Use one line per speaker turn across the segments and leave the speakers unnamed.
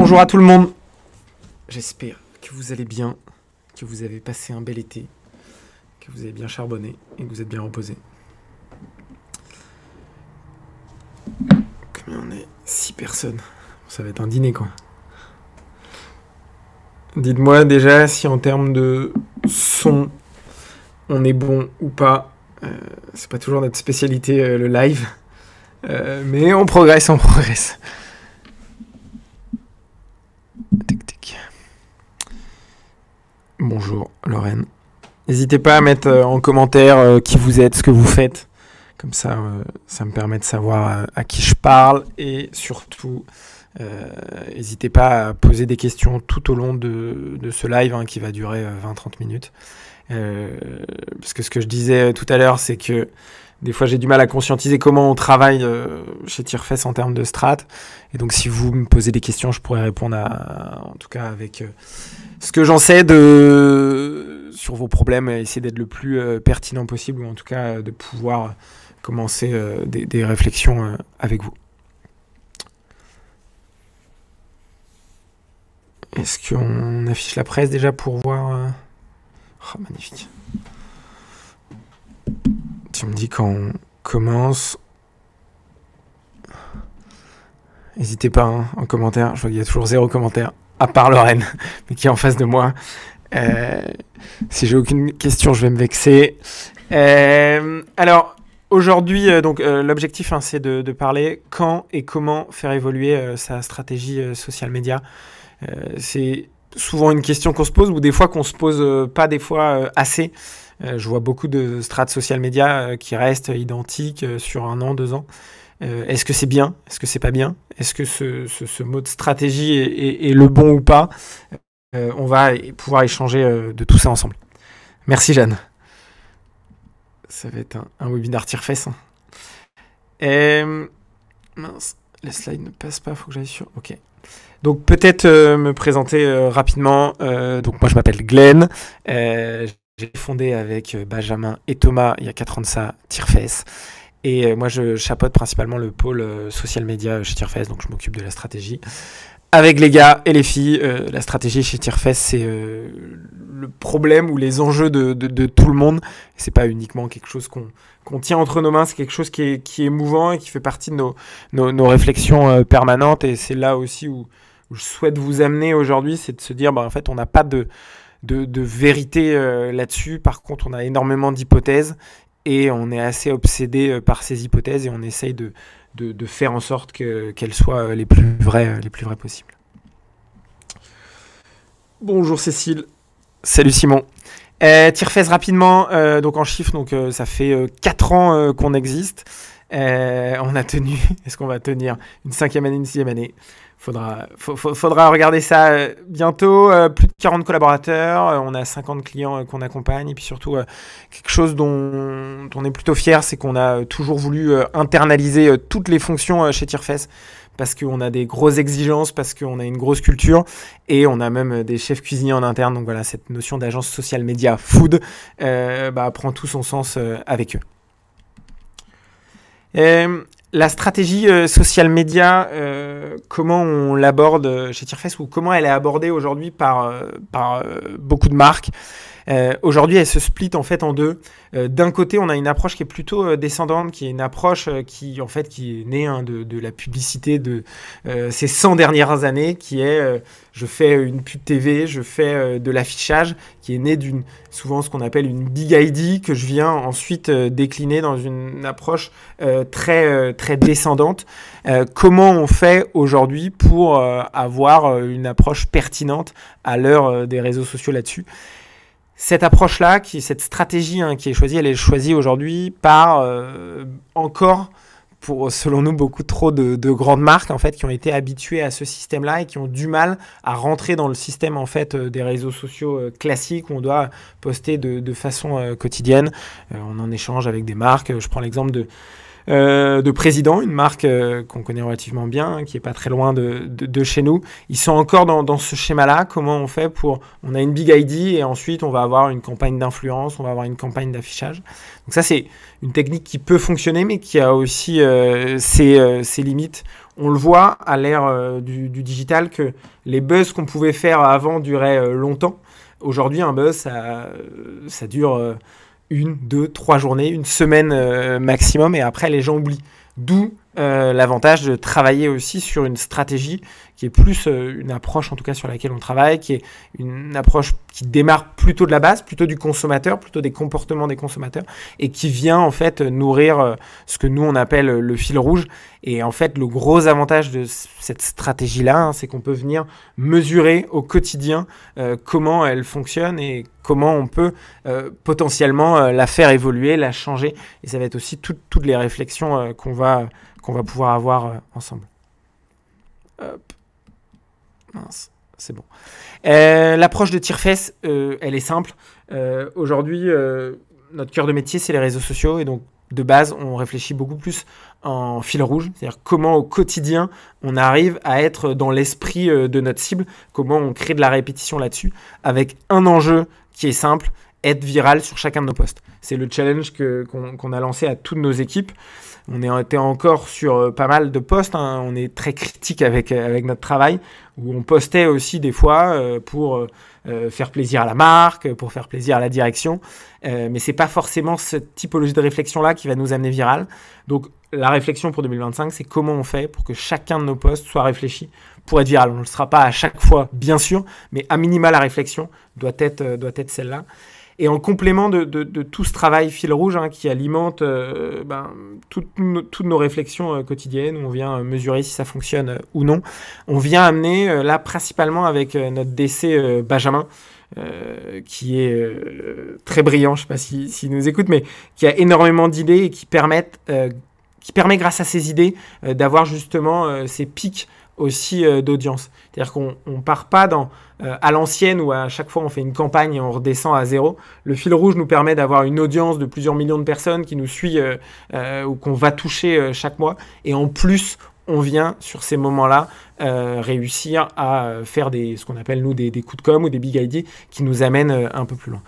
Bonjour à tout le monde. J'espère que vous allez bien, que vous avez passé un bel été, que vous avez bien charbonné et que vous êtes bien reposé. Combien on est 6 personnes. Ça va être un dîner, quoi. Dites-moi déjà si en termes de son, on est bon ou pas. C'est pas toujours notre spécialité, le live. Mais on progresse, on progresse. Tic, tic. Bonjour Lorraine. N'hésitez pas à mettre en commentaire qui vous êtes, ce que vous faites. Comme ça, ça me permet de savoir à qui je parle. Et surtout, n'hésitez pas à poser des questions tout au long de ce live qui va durer 20-30 minutes. Parce que ce que je disais tout à l'heure, c'est que des fois j'ai du mal à conscientiser comment on travaille chez Tirefest en termes de strat. Et donc si vous me posez des questions, je pourrais répondre en tout cas avec ce que j'en sais sur vos problèmes, et essayer d'être le plus pertinent possible, ou en tout cas de pouvoir commencer des réflexions avec vous. Est-ce qu'on affiche la presse déjà pour voir Oh, magnifique. Tu me dis quand on commence. N'hésitez pas en commentaire. Je vois qu'il y a toujours 0 commentaire, à part Lorraine, mais qui est en face de moi. Si j'ai aucune question, je vais me vexer. Alors, aujourd'hui, l'objectif, c'est de parler quand et comment faire évoluer sa stratégie social media. C'est souvent une question qu'on se pose, ou des fois qu'on se pose pas, des fois assez. Je vois beaucoup de strates social media qui restent identiques sur 1 an, 2 ans. Est-ce que c'est bien? Est-ce que c'est pas bien? Est-ce que ce mot de stratégie est le bon ou pas? On va pouvoir échanger de tout ça ensemble. Merci Jeanne. Ça va être un webinaire Tirefest. Mince, les slides ne passent pas, faut que j'aille sur... Ok. Donc peut-être me présenter rapidement. Donc moi je m'appelle Glenn. J'ai fondé avec Benjamin et Thomas il y a 4 ans de ça Tirefest. Et moi je chapeaute principalement le pôle social media chez Tirefest. Donc je m'occupe de la stratégie. Avec les gars et les filles, la stratégie chez Tirefest, c'est le problème ou les enjeux de tout le monde. C'est pas uniquement quelque chose qu'on tient entre nos mains, c'est quelque chose qui est mouvant et qui fait partie de nos réflexions permanentes. Et c'est là aussi où je souhaite vous amener aujourd'hui, c'est de se dire, en fait, on n'a pas de vérité là-dessus. Par contre, on a énormément d'hypothèses et on est assez obsédé par ces hypothèses, et on essaye de faire en sorte qu'elles soient les plus vraies possibles. Bonjour Cécile. Salut Simon. Tirefest rapidement, donc en chiffres, ça fait 4 ans qu'on existe. On a tenu, est-ce qu'on va tenir une 5e année, une 6e année? Faudra regarder ça bientôt. Plus de 40 collaborateurs, on a 50 clients qu'on accompagne, et puis surtout quelque chose dont on est plutôt fier, c'est qu'on a toujours voulu internaliser toutes les fonctions chez Tirefest, parce qu'on a des grosses exigences, parce qu'on a une grosse culture, et on a même des chefs cuisiniers en interne. Donc voilà, cette notion d'agence social media food prend tout son sens avec eux. La stratégie social media, comment on l'aborde chez Tirefest, ou comment elle est abordée aujourd'hui par beaucoup de marques. Aujourd'hui, elle se split en fait en deux. D'un côté, on a une approche qui est plutôt descendante, qui est une approche qui est née de la publicité de ces 100 dernières années, qui est je fais une pub TV, je fais de l'affichage, qui est née souvent ce qu'on appelle une big idea, que je viens ensuite décliner dans une approche très descendante. Comment on fait aujourd'hui pour avoir une approche pertinente à l'heure des réseaux sociaux là-dessus? Cette approche-là, cette stratégie qui est choisie, elle est choisie aujourd'hui par encore, pour selon nous, beaucoup trop de grandes marques en fait, qui ont été habituées à ce système-là et qui ont du mal à rentrer dans le système en fait des réseaux sociaux classiques, où on doit poster de façon quotidienne. On en échange avec des marques. Je prends l'exemple de Président, une marque qu'on connaît relativement bien, qui est pas très loin de chez nous. Ils sont encore dans ce schéma-là. Comment on fait on a une big idea, et ensuite on va avoir une campagne d'influence, on va avoir une campagne d'affichage. Donc ça, c'est une technique qui peut fonctionner, mais qui a aussi ses limites. On le voit à l'ère du digital que les buzz qu'on pouvait faire avant duraient longtemps. Aujourd'hui, un buzz, ça dure 1, 2, 3 journées, une semaine maximum, et après, les gens oublient. D'où l'avantage de travailler aussi sur une stratégie qui est plus une approche, en tout cas sur laquelle on travaille, qui est une approche qui démarre plutôt de la base, plutôt du consommateur, plutôt des comportements des consommateurs, et qui vient en fait nourrir ce que nous on appelle le fil rouge. Et en fait, le gros avantage de cette stratégie-là, c'est qu'on peut venir mesurer au quotidien comment elle fonctionne et comment on peut potentiellement la faire évoluer, la changer. Et ça va être aussi toutes les réflexions qu'on va pouvoir avoir ensemble. Hop. Mince, c'est bon. L'approche de Tire-Fesse, elle est simple. Aujourd'hui, notre cœur de métier, c'est les réseaux sociaux. Et donc, de base, on réfléchit beaucoup plus en fil rouge. C'est-à-dire comment, au quotidien, on arrive à être dans l'esprit de notre cible. Comment on crée de la répétition là-dessus. Avec un enjeu qui est simple, être viral sur chacun de nos posts. C'est le challenge qu'on a lancé à toutes nos équipes. On était encore sur pas mal de posts. On est très critique avec notre travail, où on postait aussi des fois pour faire plaisir à la marque, pour faire plaisir à la direction. Mais c'est pas forcément cette typologie de réflexion-là qui va nous amener viral. Donc la réflexion pour 2025, c'est comment on fait pour que chacun de nos posts soit réfléchi pour être viral. On ne le sera pas à chaque fois, bien sûr, mais à minima, la réflexion doit être celle-là. Et en complément de tout ce travail fil rouge qui alimente toutes nos réflexions quotidiennes, où on vient mesurer si ça fonctionne ou non, on vient amener, là principalement avec notre DC Benjamin, qui est très brillant, je ne sais pas s'il nous écoute, mais qui a énormément d'idées et qui permet grâce à ces idées d'avoir justement ces pics aussi d'audience. C'est-à-dire qu'on ne part pas à l'ancienne où à chaque fois on fait une campagne et on redescend à zéro. Le fil rouge nous permet d'avoir une audience de plusieurs millions de personnes qui nous suit ou qu'on va toucher chaque mois. Et en plus, on vient sur ces moments-là réussir à faire ce qu'on appelle nous des coups de com' ou des big ideas qui nous amènent un peu plus loin.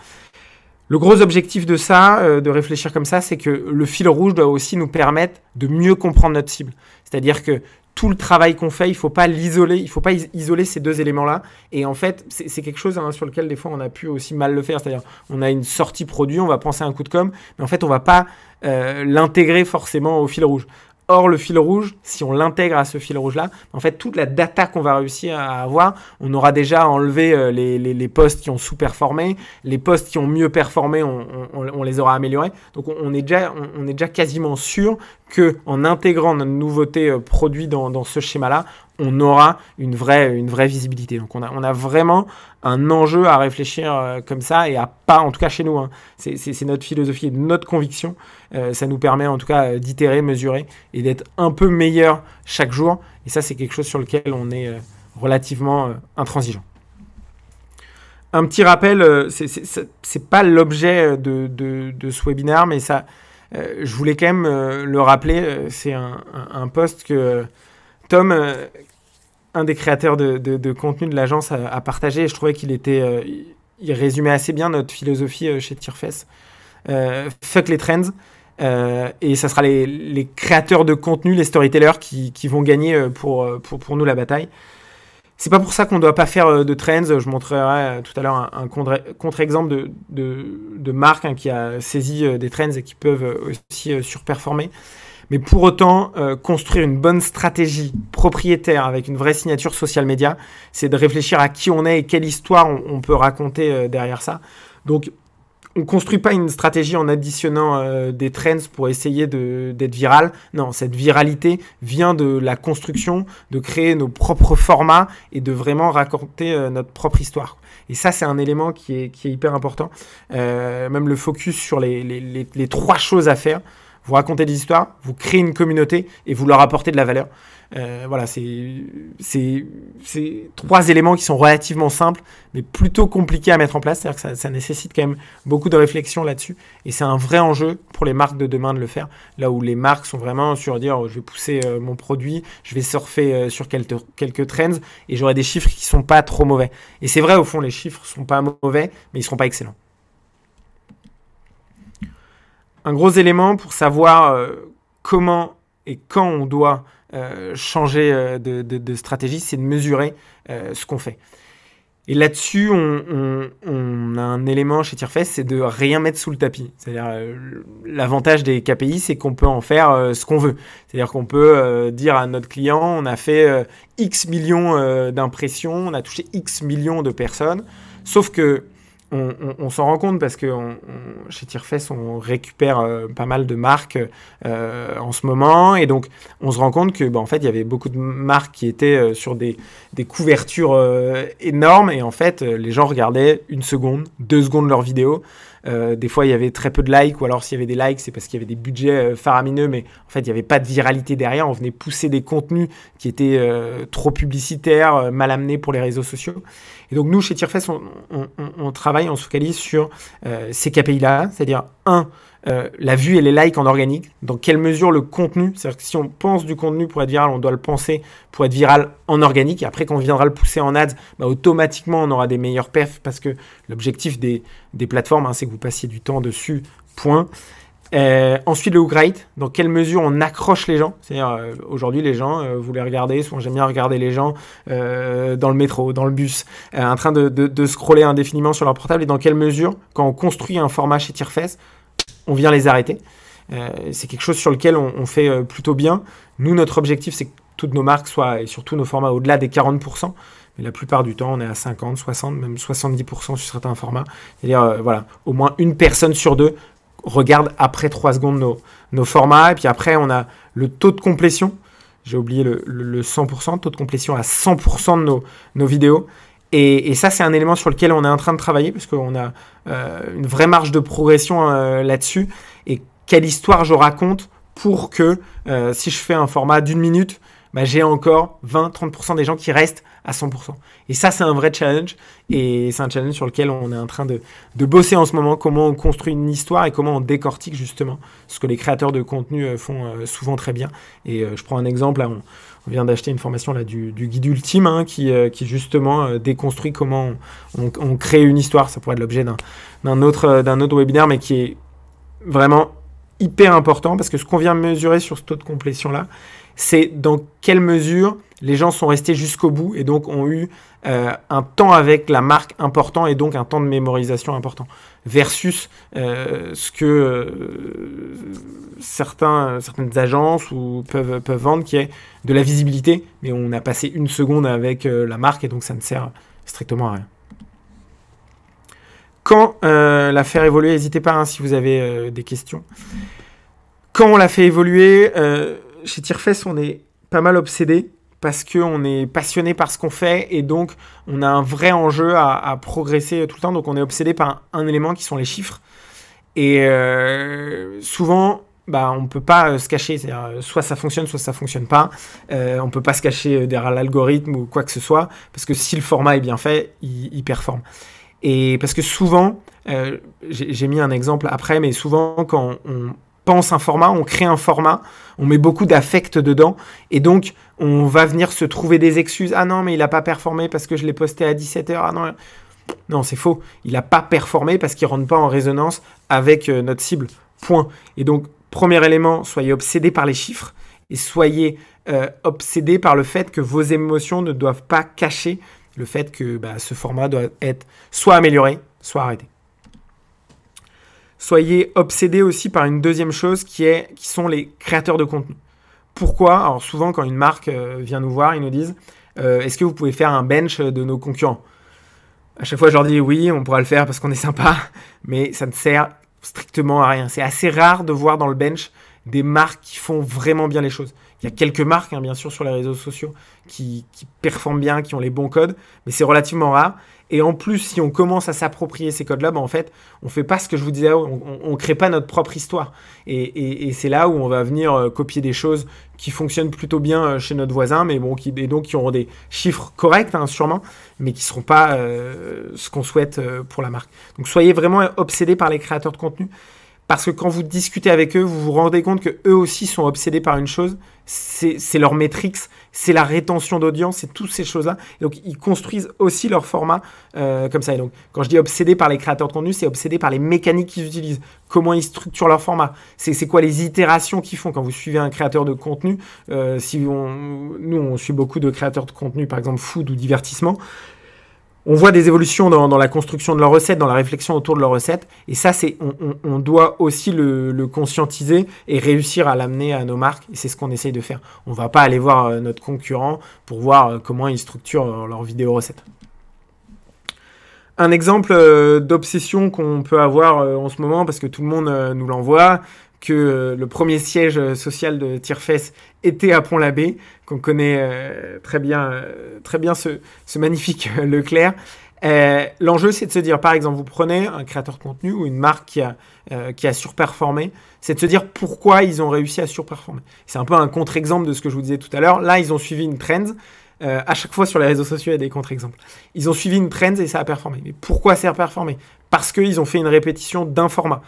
Le gros objectif de ça, de réfléchir comme ça, c'est que le fil rouge doit aussi nous permettre de mieux comprendre notre cible. C'est-à-dire que tout le travail qu'on fait, il ne faut pas l'isoler, il ne faut pas isoler ces deux éléments-là. Et en fait, c'est quelque chose sur lequel des fois on a pu aussi mal le faire. C'est-à-dire, on a une sortie produit, on va penser à un coup de com', mais en fait, on ne va pas l'intégrer forcément au fil rouge. Or, le fil rouge, si on l'intègre à ce fil rouge-là, en fait, toute la data qu'on va réussir à avoir, on aura déjà enlevé les postes qui ont sous-performé, les postes qui ont mieux performé, on les aura améliorés. Donc, on est déjà quasiment sûr qu'en intégrant notre nouveauté produit dans ce schéma-là, on aura une vraie visibilité. Donc, on a vraiment un enjeu à réfléchir comme ça et à pas, en tout cas chez nous, c'est notre philosophie et notre conviction. Ça nous permet en tout cas d'itérer, mesurer et d'être un peu meilleur chaque jour. Et ça, c'est quelque chose sur lequel on est relativement intransigeant. Un petit rappel, c'est pas l'objet de ce webinaire, mais ça, je voulais quand même le rappeler. C'est un post que Tom, un des créateurs de contenu de l'agence, a partagé. Et je trouvais il résumait assez bien notre philosophie chez Tire-Fesse. Fuck les trends. Et ça sera les créateurs de contenu, les storytellers qui vont gagner pour nous la bataille. C'est pas pour ça qu'on ne doit pas faire de trends. Je montrerai tout à l'heure un contre-exemple de marque qui a saisi des trends et qui peuvent aussi surperformer. Mais pour autant, construire une bonne stratégie propriétaire avec une vraie signature social media, c'est de réfléchir à qui on est et quelle histoire on peut raconter derrière ça. Donc, on ne construit pas une stratégie en additionnant des trends pour essayer d'être viral. Non, cette viralité vient de la construction, de créer nos propres formats et de vraiment raconter notre propre histoire. Et ça, c'est un élément qui est hyper important. Même le focus sur les 3 choses à faire. Vous racontez des histoires, vous créez une communauté et vous leur apportez de la valeur. Voilà, c'est 3 éléments qui sont relativement simples, mais plutôt compliqués à mettre en place. C'est-à-dire que ça nécessite quand même beaucoup de réflexion là-dessus. Et c'est un vrai enjeu pour les marques de demain de le faire. Là où les marques sont vraiment sur dire je vais pousser mon produit, je vais surfer sur quelques trends et j'aurai des chiffres qui ne sont pas trop mauvais. Et c'est vrai, au fond, les chiffres ne sont pas mauvais, mais ils ne seront pas excellents. Un gros élément pour savoir comment et quand on doit changer de stratégie, c'est de mesurer ce qu'on fait. Et là-dessus, on a un élément chez Tierfest, c'est de rien mettre sous le tapis. C'est-à-dire, l'avantage des KPI, c'est qu'on peut en faire ce qu'on veut. C'est-à-dire qu'on peut dire à notre client, on a fait X millions d'impressions, on a touché X millions de personnes. Sauf que on s'en rend compte parce que chez Tierfest, on récupère pas mal de marques en ce moment. Et donc, on se rend compte que, en fait, il y avait beaucoup de marques qui étaient sur des couvertures énormes. Et en fait, les gens regardaient 1 seconde, 2 secondes leurs vidéos. Des fois, il y avait très peu de likes, ou alors s'il y avait des likes, c'est parce qu'il y avait des budgets faramineux, mais en fait, il n'y avait pas de viralité derrière. On venait pousser des contenus qui étaient trop publicitaires, mal amenés pour les réseaux sociaux. Et donc, nous, chez Tierfest, on travaille, on se focalise sur ces KPI-là, c'est-à-dire, la vue et les likes en organique. Dans quelle mesure le contenu, c'est-à-dire que si on pense du contenu pour être viral, on doit le penser pour être viral en organique. Et après, quand on viendra le pousser en ads, automatiquement, on aura des meilleurs perfs parce que l'objectif des plateformes, c'est que vous passiez du temps dessus, point. Ensuite, le hook rate, dans quelle mesure on accroche les gens. C'est-à-dire, aujourd'hui, les gens, vous les regardez, souvent j'aime bien regarder les gens dans le métro, dans le bus, en train de scroller indéfiniment sur leur portable, et dans quelle mesure, quand on construit un format chez Tierfest, on vient les arrêter. C'est quelque chose sur lequel on fait plutôt bien. Nous, notre objectif, c'est que toutes nos marques soient, et surtout nos formats, au-delà des 40%. Mais la plupart du temps, on est à 50, 60, même 70% sur certains formats. C'est-à-dire, voilà, au moins une personne sur deux regarde après 3 secondes nos formats. Et puis après, on a le taux de complétion. J'ai oublié le 100%, taux de complétion à 100% de nos vidéos. Et ça, c'est un élément sur lequel on est en train de travailler parce qu'on a une vraie marge de progression là-dessus. Et quelle histoire je raconte pour que si je fais un format d'1 minute, j'ai encore 20-30% des gens qui restent à 100%. Et ça, c'est un vrai challenge. Et c'est un challenge sur lequel on est en train de bosser en ce moment, comment on construit une histoire et comment on décortique justement ce que les créateurs de contenu font souvent très bien. Et je prends un exemple, là, on vient d'acheter une formation là, du guide ultime qui justement déconstruit comment on crée une histoire. Ça pourrait être l'objet d'un autre webinaire, mais qui est vraiment hyper important parce que ce qu'on vient mesurer sur ce taux de complétion-là, c'est dans quelle mesure les gens sont restés jusqu'au bout et donc ont eu un temps avec la marque important et donc un temps de mémorisation important versus ce que certaines agences peuvent vendre qui est de la visibilité, mais on a passé 1 seconde avec la marque et donc ça ne sert strictement à rien. Quand la faire évoluer, n'hésitez pas si vous avez des questions. Quand on la fait évoluer, chez Tierfest, on est pas mal obsédé parce qu'on est passionné par ce qu'on fait et donc on a un vrai enjeu à progresser tout le temps. Donc on est obsédé par un élément qui sont les chiffres. Et souvent, on ne peut pas se cacher. C'est-à-dire, soit ça fonctionne, soit ça ne fonctionne pas. On ne peut pas se cacher derrière l'algorithme ou quoi que ce soit parce que si le format est bien fait, il performe. Et parce que souvent, j'ai mis un exemple après, mais souvent quand on pense un format, on crée un format, on met beaucoup d'affect dedans et donc on va venir se trouver des excuses. Ah non, mais il n'a pas performé parce que je l'ai posté à 17h. Ah non, non, c'est faux. Il n'a pas performé parce qu'il ne rentre pas en résonance avec notre cible. Point. Et donc, premier élément, soyez obsédés par les chiffres et soyez obsédés par le fait que vos émotions ne doivent pas cacher le fait que ce format doit être soit amélioré, soit arrêté. Soyez obsédés aussi par une deuxième chose qui sont les créateurs de contenu. Pourquoi ? Alors souvent, quand une marque vient nous voir, ils nous disent est-ce que vous pouvez faire un bench de nos concurrents ? À chaque fois, je leur dis oui, on pourra le faire parce qu'on est sympa, mais ça ne sert strictement à rien. C'est assez rare de voir dans le bench des marques qui font vraiment bien les choses. Il y a quelques marques, bien sûr, sur les réseaux sociaux qui performent bien, qui ont les bons codes, mais c'est relativement rare. Et en plus, si on commence à s'approprier ces codes-là, en fait, on ne fait pas ce que je vous disais, on ne crée pas notre propre histoire. Et c'est là où on va venir copier des choses qui fonctionnent plutôt bien chez notre voisin, mais qui auront des chiffres corrects, sûrement, mais qui ne seront pas ce qu'on souhaite pour la marque. Donc, soyez vraiment obsédés par les créateurs de contenu. parce que quand vous discutez avec eux, vous vous rendez compte que eux aussi sont obsédés par une chose, c'est leur métriques, c'est la rétention d'audience, c'est toutes ces choses-là. Donc, ils construisent aussi leur format comme ça. Et donc, quand je dis obsédés par les créateurs de contenu, c'est obsédés par les mécaniques qu'ils utilisent, comment ils structurent leur format, c'est quoi les itérations qu'ils font. Quand vous suivez un créateur de contenu, nous, on suit beaucoup de créateurs de contenu, par exemple food ou divertissement, on voit des évolutions dans la construction de leurs recettes, dans la réflexion autour de leurs recettes. Et ça, on doit aussi le conscientiser et réussir à l'amener à nos marques. Et c'est ce qu'on essaye de faire. On ne va pas aller voir notre concurrent pour voir comment ils structurent leurs vidéos recettes. Un exemple d'obsession qu'on peut avoir en ce moment, parce que tout le monde nous l'envoie, que le premier siège social de Tierfesse était à Pont-l'Abbé, qu'on connaît très bien ce magnifique Leclerc. L'enjeu, c'est de se dire, par exemple, vous prenez un créateur de contenu ou une marque qui a surperformé, c'est de se dire pourquoi ils ont réussi à surperformer. C'est un peu un contre-exemple de ce que je vous disais tout à l'heure. Là, ils ont suivi une trend. À chaque fois sur les réseaux sociaux, il y a des contre-exemples. Ils ont suivi une trend et ça a performé. Mais pourquoi ça a performé? Parce qu'ils ont fait une répétition d'un format.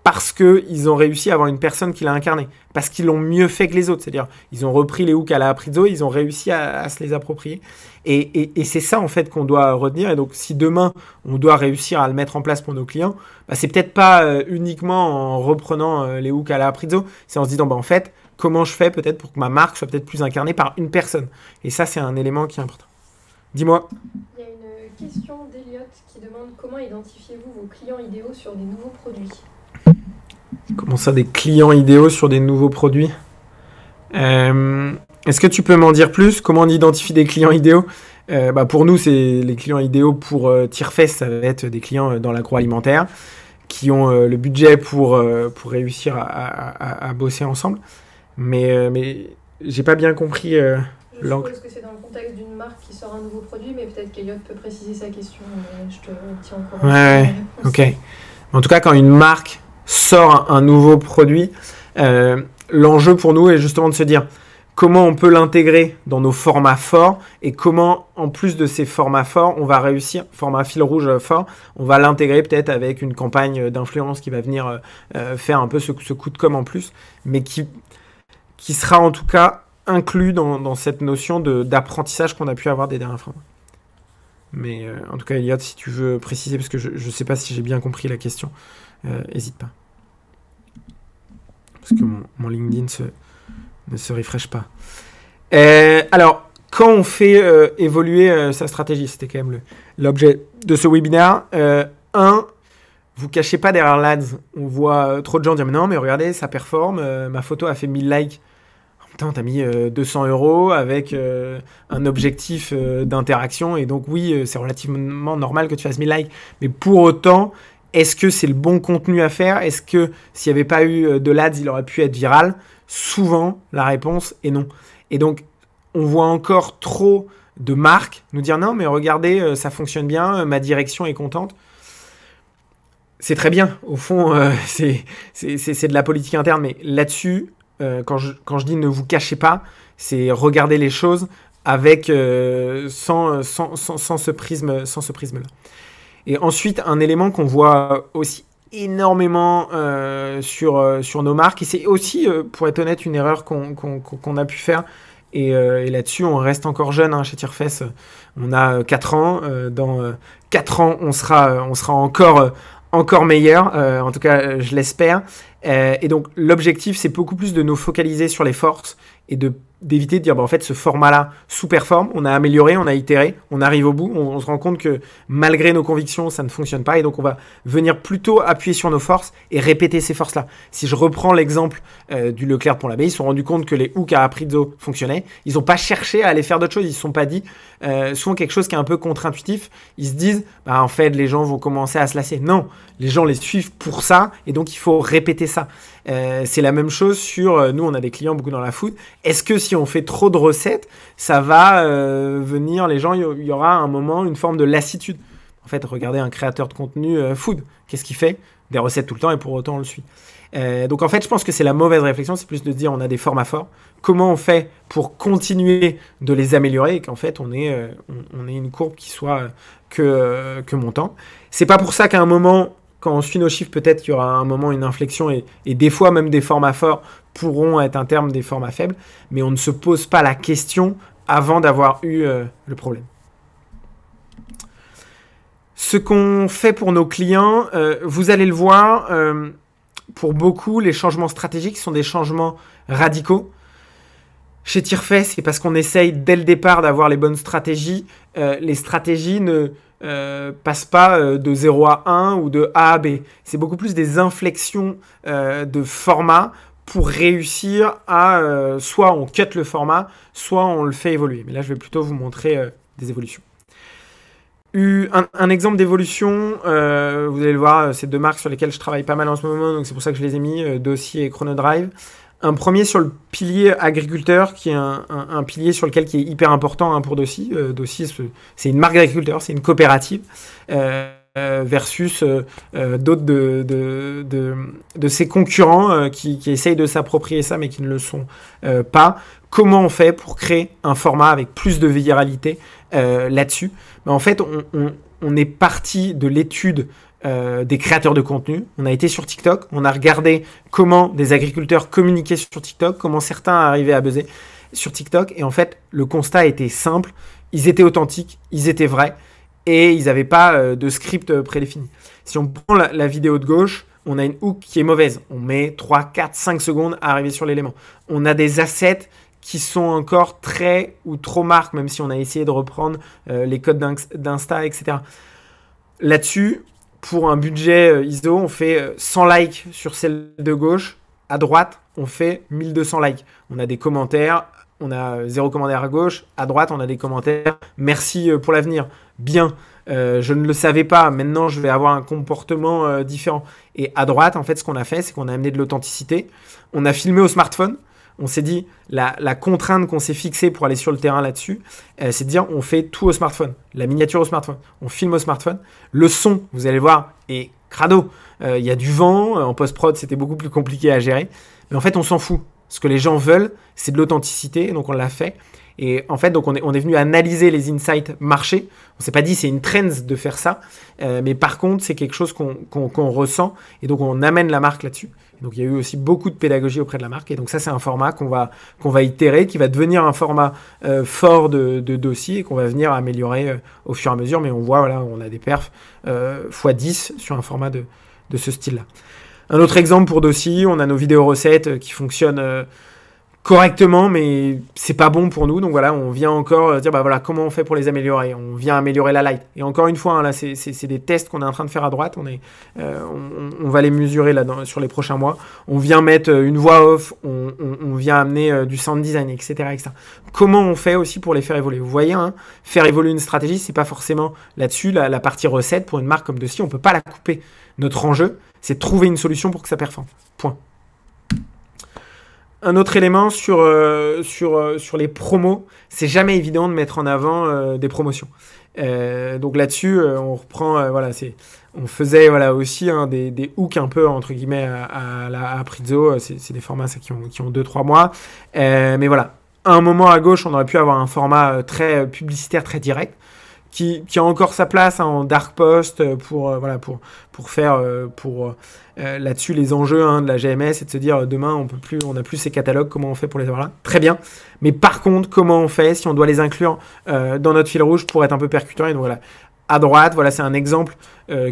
Parce qu'ils ont réussi à avoir une personne qui l'a incarné. Parce qu'ils l'ont mieux fait que les autres. C'est-à-dire, ils ont repris les hooks à la Aprizzo, ils ont réussi à se les approprier. Et c'est ça, en fait, qu'on doit retenir. Et donc, si demain, on doit réussir à le mettre en place pour nos clients, c'est peut-être pas uniquement en reprenant les hooks à la Aprizzo. C'est en se disant, en fait, comment je fais peut-être pour que ma marque soit peut-être plus incarnée par une personne. Et ça, c'est un élément qui est important. Dis-moi.
Il y a une question d'Eliott qui demande comment identifiez-vous vos clients idéaux sur des nouveaux produits?
Comment ça, des clients idéaux sur des nouveaux produits? Est-ce que tu peux m'en dire plus? Comment on identifie des clients idéaux? Pour nous, c'est les clients idéaux pour Tierfesse, ça va être des clients dans l'agroalimentaire qui ont le budget pour réussir à bosser ensemble. Mais j'ai pas bien compris l'angle.
Je suppose que c'est dans le contexte d'une marque qui sort un nouveau produit, mais peut-être qu'Eliott peut préciser sa question. Je te tiens au courant.
Ouais, ok. En tout cas, quand une marque sort un nouveau produit, l'enjeu pour nous est justement de se dire comment on peut l'intégrer dans nos formats forts et comment, en plus de ces formats forts, on va réussir, format fil rouge fort, on va l'intégrer peut-être avec une campagne d'influence qui va venir faire un peu ce coup de com' en plus, mais qui sera en tout cas inclus dans cette notion d'apprentissage qu'on a pu avoir des dernières fois. Mais en tout cas, Eliott, si tu veux préciser, parce que je ne sais pas si j'ai bien compris la question, n'hésite pas. Parce que mon LinkedIn ne se refresh pas. Alors, quand on fait évoluer sa stratégie, c'était quand même l'objet de ce webinaire, vous cachez pas derrière l'ADS. On voit trop de gens dire mais non, mais regardez, ça performe, ma photo a fait 1000 likes. Putain, t'as mis 200 € avec un objectif d'interaction et donc oui, c'est relativement normal que tu fasses 1000 likes. Mais pour autant, est-ce que c'est le bon contenu à faire? Est-ce que s'il n'y avait pas eu de l'ADS, il aurait pu être viral? Souvent, la réponse est non. Et donc, on voit encore trop de marques nous dire non, mais regardez, ça fonctionne bien, ma direction est contente. C'est très bien. Au fond, c'est de la politique interne. Mais là-dessus, quand je dis ne vous cachez pas, c'est regarder les choses avec sans ce prisme-là. Et ensuite, un élément qu'on voit aussi énormément sur nos marques, et c'est aussi, pour être honnête, une erreur qu'on a pu faire. Et là-dessus, on reste encore jeune chez Tierfesse. On a 4 ans. Dans 4 ans, on sera encore meilleur. En tout cas, je l'espère. Et donc, l'objectif, c'est beaucoup plus de nous focaliser sur les forces et d'éviter de dire, en fait, ce format-là sous-performe, on a amélioré, on a itéré, on arrive au bout, on se rend compte que malgré nos convictions, ça ne fonctionne pas. Et donc, on va venir plutôt appuyer sur nos forces et répéter ces forces-là. Si je reprends l'exemple du Leclerc Pont-l'Abbé, ils se sont rendus compte que les hooks à Aprizzo fonctionnaient. Ils n'ont pas cherché à aller faire d'autres choses. Ils ne se sont pas dit, souvent quelque chose qui est un peu contre-intuitif, ils se disent, en fait, les gens vont commencer à se lasser. Non, les gens les suivent pour ça et donc il faut répéter ça. C'est la même chose sur, nous on a des clients beaucoup dans la food. Est-ce que si on fait trop de recettes, ça va venir, les gens, il y aura à un moment une forme de lassitude. En fait, regardez un créateur de contenu food, qu'est-ce qu'il fait? Des recettes tout le temps et pour autant on le suit. Donc en fait, je pense que c'est la mauvaise réflexion, c'est plus de dire on a des formats forts. Comment on fait pour continuer de les améliorer et qu'en fait on ait une courbe qui soit que montant. C'est pas pour ça qu'à un moment Quand on suit nos chiffres, peut-être qu'il y aura un moment une inflexion et des fois même des formats forts pourront être un terme des formats faibles, mais on ne se pose pas la question avant d'avoir eu le problème. Ce qu'on fait pour nos clients, vous allez le voir, pour beaucoup, les changements stratégiques sont des changements radicaux. Chez Tirefest, c'est parce qu'on essaye dès le départ d'avoir les bonnes stratégies. Les stratégies ne passent pas de 0 à 1 ou de A à B. C'est beaucoup plus des inflexions de format pour réussir à soit on cut le format, soit on le fait évoluer. Mais là, je vais plutôt vous montrer des évolutions. Un exemple d'évolution, vous allez le voir, c'est deux marques sur lesquelles je travaille pas mal en ce moment, donc c'est pour ça que je les ai mis, Dossier et Chronodrive. Un premier sur le pilier agriculteur, qui est un pilier sur lequel qui est hyper important pour Dossier. Dossier, c'est une marque d'agriculteurs, c'est une coopérative, versus d'autres de ses concurrents qui essayent de s'approprier ça, mais qui ne le sont pas. Comment on fait pour créer un format avec plus de viralité là-dessus? En fait, on est parti de l'étude des créateurs de contenu. On a été sur TikTok, on a regardé comment des agriculteurs communiquaient sur TikTok, comment certains arrivaient à buzzer sur TikTok. Et en fait, le constat était simple. Ils étaient authentiques, ils étaient vrais et ils n'avaient pas de script prédéfini. Si on prend la vidéo de gauche, on a une hook qui est mauvaise. On met 3, 4, 5 secondes à arriver sur l'élément. On a des assets qui sont encore très ou trop marques, même si on a essayé de reprendre les codes d'Insta, etc. Là-dessus, pour un budget ISO, on fait 100 likes sur celle de gauche. À droite, on fait 1200 likes. On a des commentaires, on a 0 commentaire à gauche. À droite, on a des commentaires. Merci pour l'avenir. Bien, je ne le savais pas. Maintenant, je vais avoir un comportement différent. Et à droite, en fait, ce qu'on a fait, c'est qu'on a amené de l'authenticité. On a filmé au smartphone. On s'est dit, la contrainte qu'on s'est fixée pour aller sur le terrain là-dessus, c'est de dire, on fait tout au smartphone. La miniature au smartphone, on filme au smartphone. Le son, vous allez voir, est crado. Il y a du vent. En post-prod, c'était beaucoup plus compliqué à gérer. Mais en fait, on s'en fout. Ce que les gens veulent, c'est de l'authenticité. Donc, on l'a fait. Et en fait, donc on est venu analyser les insights marché. On s'est pas dit c'est une trend de faire ça, mais par contre c'est quelque chose qu'on ressent et donc on amène la marque là-dessus. Donc il y a eu aussi beaucoup de pédagogie auprès de la marque et donc ça c'est un format qu'on va itérer, qui va devenir un format fort de dossier et qu'on va venir améliorer au fur et à mesure. Mais on voit voilà, on a des perfs x10 sur un format de ce style-là. Un autre exemple pour dossier, on a nos vidéos recettes qui fonctionnent correctement, mais c'est pas bon pour nous. Donc voilà, on vient encore dire bah voilà comment on fait pour les améliorer. On vient améliorer la light. Et encore une fois, hein, là c'est des tests qu'on est en train de faire à droite. On va les mesurer là sur les prochains mois. On vient mettre une voix off. On vient amener du sound design, etc., etc. Comment on fait aussi pour les faire évoluer? Vous voyez, hein, faire évoluer une stratégie, c'est pas forcément là-dessus la partie recette pour une marque comme Dossier. On peut pas la couper. Notre enjeu, c'est de trouver une solution pour que ça performe. Point. Un autre élément sur les promos, c'est jamais évident de mettre en avant des promotions. Donc là-dessus, on reprend, voilà, on faisait voilà aussi des hooks un peu entre guillemets à Prizzo. C'est des formats ça, qui ont 2-3 mois. Mais voilà, à un moment à gauche, on aurait pu avoir un format très publicitaire, très direct, qui a encore sa place en dark post pour faire là-dessus les enjeux de la GMS et de se dire demain on n'a plus ces catalogues, comment on fait pour les avoir là? Très bien. Mais par contre, comment on fait si on doit les inclure dans notre fil rouge pour être un peu percutant? Et donc voilà, à droite, voilà, c'est un exemple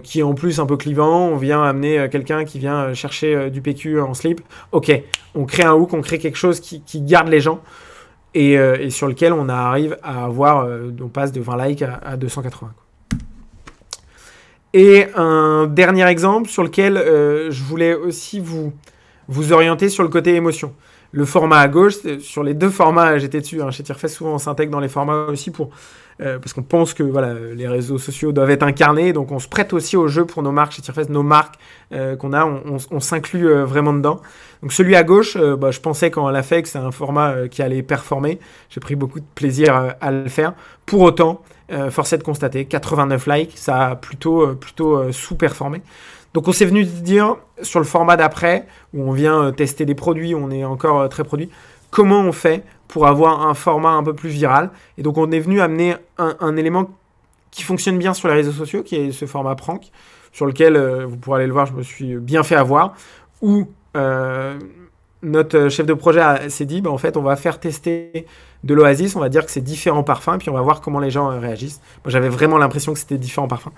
qui est en plus un peu clivant. On vient amener quelqu'un qui vient chercher du PQ en slip. Ok, on crée un hook, on crée quelque chose qui garde les gens. Et sur lequel on arrive à avoir, on passe de 20 likes à 280. Et un dernier exemple sur lequel je voulais aussi vous orienter sur le côté émotion. Le format à gauche, sur les deux formats, j'étais dessus. Chez Tirefest, souvent on s'intègre dans les formats aussi parce qu'on pense que voilà, les réseaux sociaux doivent être incarnés. Donc on se prête aussi au jeu pour nos marques chez Tirefest, nos marques qu'on a, on s'inclut vraiment dedans. Donc celui à gauche, je pensais quand on l'a fait que c'est un format qui allait performer. J'ai pris beaucoup de plaisir à le faire. Pour autant, force est de constater, 89 likes, ça a plutôt sous-performé. Donc on s'est venu dire sur le format d'après, où on vient tester des produits, on est encore très produit, comment on fait pour avoir un format un peu plus viral. Et donc on est venu amener un élément qui fonctionne bien sur les réseaux sociaux, qui est ce format prank. sur lequel, vous pourrez aller le voir, je me suis bien fait avoir, où notre chef de projet s'est dit, en fait, on va faire tester de l'Oasis, on va dire que c'est différents parfums, et puis on va voir comment les gens réagissent. Moi, j'avais vraiment l'impression que c'était différents parfums.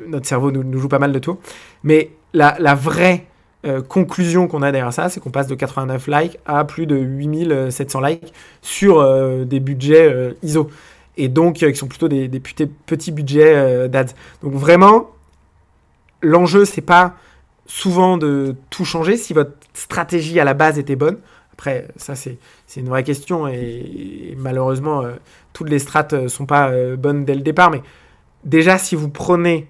Notre cerveau nous joue pas mal de tours. Mais la vraie conclusion qu'on a derrière ça, c'est qu'on passe de 89 likes à plus de 8700 likes sur des budgets ISO. Et donc, qui sont plutôt des petits budgets d'ADS. Donc vraiment, l'enjeu, c'est pas souvent de tout changer si votre stratégie à la base était bonne. Après, ça, c'est une vraie question et malheureusement, toutes les strates sont pas bonnes dès le départ. Mais déjà, si vous prenez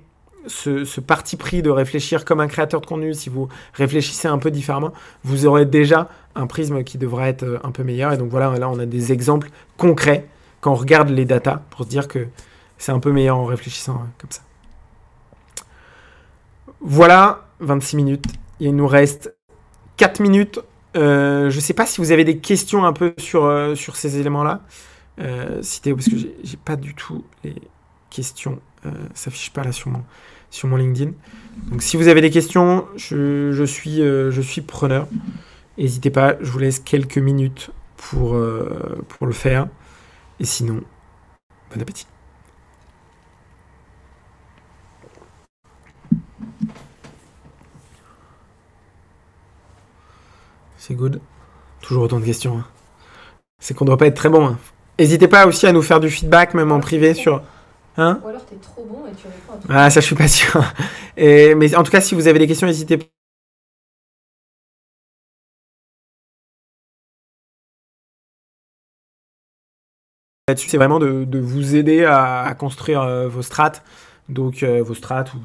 ce parti pris de réfléchir comme un créateur de contenu, si vous réfléchissez un peu différemment, vous aurez déjà un prisme qui devrait être un peu meilleur. Et donc voilà, là, on a des exemples concrets quand on regarde les datas pour se dire que c'est un peu meilleur en réfléchissant comme ça. Voilà, 26 minutes. Il nous reste 4 minutes. Je ne sais pas si vous avez des questions un peu sur ces éléments-là. Parce que j'ai pas du tout les questions. S'affiche pas là sur mon LinkedIn. Donc si vous avez des questions, je suis preneur. N'hésitez pas, je vous laisse quelques minutes pour le faire. Et sinon, bon appétit. C'est good. Toujours autant de questions. Hein. C'est qu'on ne doit pas être très bon. Hein. N'hésitez pas aussi à nous faire du feedback, même en privé sur... Hein?
Ou alors t'es trop bon et tu réponds à tout.
Ah, ça, je suis pas sûr. Mais en tout cas, si vous avez des questions, n'hésitez pas. Là-dessus, c'est vraiment de vous aider à construire vos strates. Donc, vos strates ou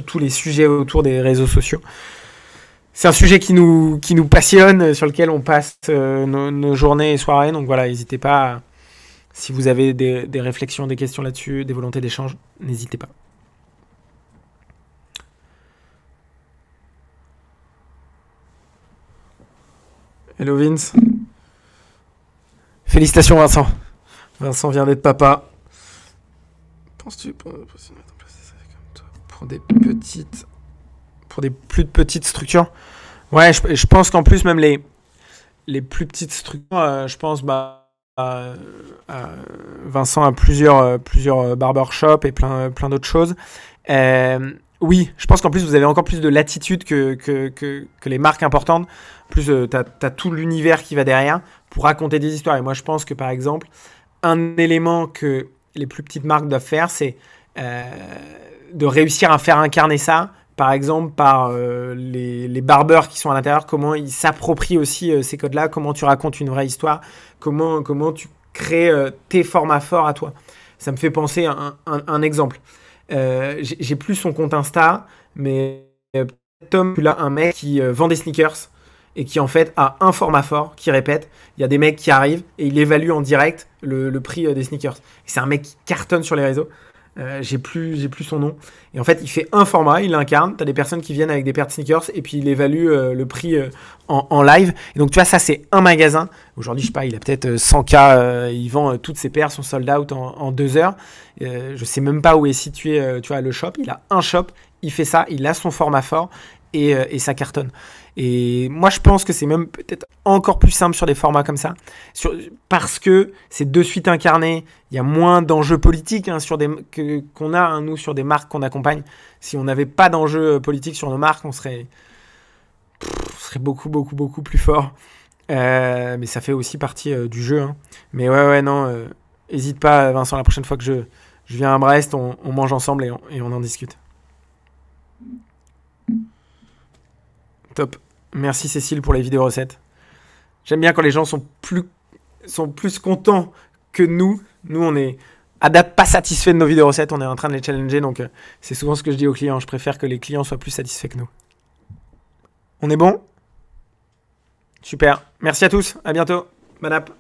tous les sujets autour des réseaux sociaux. C'est un sujet qui nous passionne, sur lequel on passe nos journées et soirées. Donc voilà, n'hésitez pas, si vous avez des réflexions, des questions là-dessus, des volontés d'échange, n'hésitez pas. Hello Vince. Félicitations Vincent. Vincent vient d'être papa. Penses-tu pour des plus petites structures? Ouais, je pense qu'en plus, même les plus petites structures, je pense, Vincent a plusieurs barbershops et plein d'autres choses. Oui, je pense qu'en plus, vous avez encore plus de latitude que les marques importantes. En plus, t'as tout l'univers qui va derrière pour raconter des histoires. Et moi, je pense que, par exemple, un élément que les plus petites marques doivent faire, c'est de réussir à faire incarner ça, par exemple, par les barbeurs qui sont à l'intérieur, comment ils s'approprient aussi ces codes-là, comment tu racontes une vraie histoire, comment tu crées tes formats forts à toi. Ça me fait penser à un exemple. J'ai plus son compte Insta, mais Tom, tu as un mec qui vend des sneakers et qui en fait a un format fort qui répète. Il y a des mecs qui arrivent et il évalue en direct le prix des sneakers. C'est un mec qui cartonne sur les réseaux. J'ai plus son nom. Et en fait, il fait un format, il l'incarne. Tu as des personnes qui viennent avec des paires de sneakers et puis il évalue le prix en live. Et donc, tu vois, ça, c'est un magasin. Aujourd'hui, je sais pas, il a peut-être 100K. Il vend toutes ses paires, sont sold out en 2 heures. Je sais même pas où est situé tu vois, le shop. Il a un shop, il fait ça, il a son format fort et ça cartonne. Et moi, je pense que c'est même peut-être encore plus simple sur des formats comme ça, parce que c'est de suite incarné. Il y a moins d'enjeux politiques hein, qu'on a, hein, nous, sur des marques qu'on accompagne. Si on n'avait pas d'enjeux politiques sur nos marques, on serait beaucoup, beaucoup, beaucoup plus fort. Mais ça fait aussi partie du jeu. Hein. Mais ouais, non, hésite pas, Vincent, la prochaine fois que je viens à Brest, on mange ensemble et on en discute. Top. Merci Cécile pour les vidéos recettes. J'aime bien quand les gens sont plus contents que nous. Nous, on est pas satisfaits de nos vidéos recettes. On est en train de les challenger. Donc, c'est souvent ce que je dis aux clients. Je préfère que les clients soient plus satisfaits que nous. On est bon? Super. Merci à tous. À bientôt. Bonne app.